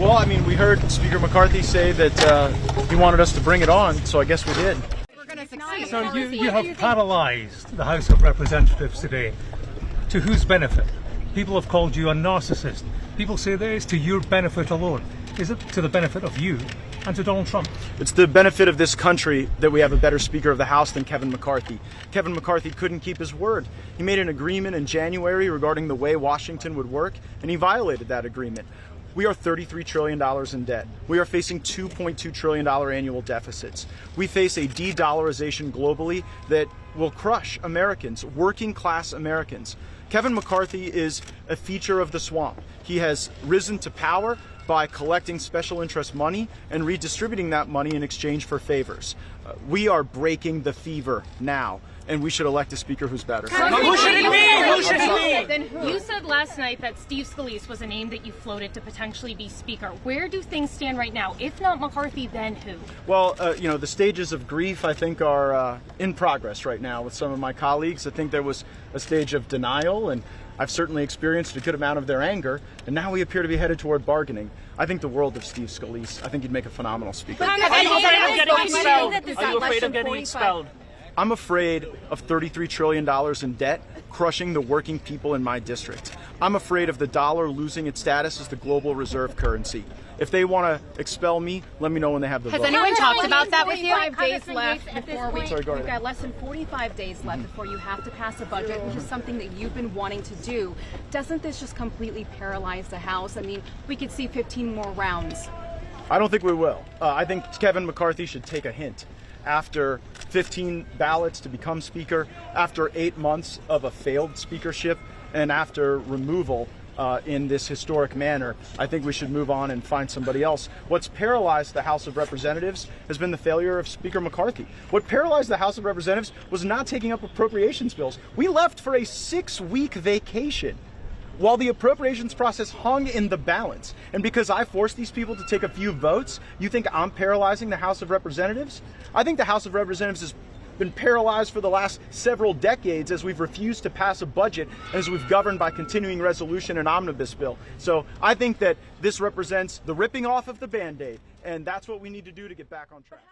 Well, I mean, we heard Speaker McCarthy say that he wanted us to bring it on, so I guess we did. We're going to succeed. So you have paralyzed the House of Representatives today. To whose benefit? People have called you a narcissist. People say that it's to your benefit alone. Is it to the benefit of you and to Donald Trump? It's the benefit of this country that we have a better Speaker of the House than Kevin McCarthy. Kevin McCarthy couldn't keep his word. He made an agreement in January regarding the way Washington would work, and he violated that agreement. We are $33 trillion in debt. We are facing $2.2 trillion annual deficits. We face a de-dollarization globally that will crush Americans, working class Americans. Kevin McCarthy is a feature of the swamp. He has risen to power by collecting special interest money and redistributing that money in exchange for favors. We are breaking the fever now, and we should elect a speaker who's better. Who should it be? Who should it be? Then who? You said last night that Steve Scalise was a name that you floated to potentially be speaker. Where do things stand right now? If not McCarthy, then who? Well, the stages of grief, I think, are in progress right now with some of my colleagues. I think there was a stage of denial, and I've certainly experienced a good amount of their anger, and now we appear to be headed toward bargaining. I think the world of Steve Scalise. I think he'd make a phenomenal speaker. Are you afraid of getting expelled? Are you afraid of getting expelled? I'm afraid of $33 trillion in debt crushing the working people in my district. I'm afraid of the dollar losing its status as the global reserve currency. If they want to expel me, let me know when they have the vote. Has anyone talked about that with you? 45 days left before we. Sorry, go ahead. We've got less than 45 days left before you have to pass a budget, which is something that you've been wanting to do. Doesn't this just completely paralyze the House? I mean, we could see 15 more rounds. I don't think we will. I think Kevin McCarthy should take a hint. After 15 ballots to become speaker, after 8 months of a failed speakership, and after removal in this historic manner, I think we should move on and find somebody else. What's paralyzed the House of Representatives has been the failure of Speaker McCarthy. What paralyzed the House of Representatives was not taking up appropriations bills. We left for a 6-week vacation while the appropriations process hung in the balance. And because I forced these people to take a few votes, you think I'm paralyzing the House of Representatives? I think the House of Representatives has been paralyzed for the last several decades as we've refused to pass a budget and as we've governed by continuing resolution and omnibus bill. So I think that this represents the ripping off of the Band-Aid, and that's what we need to do to get back on track.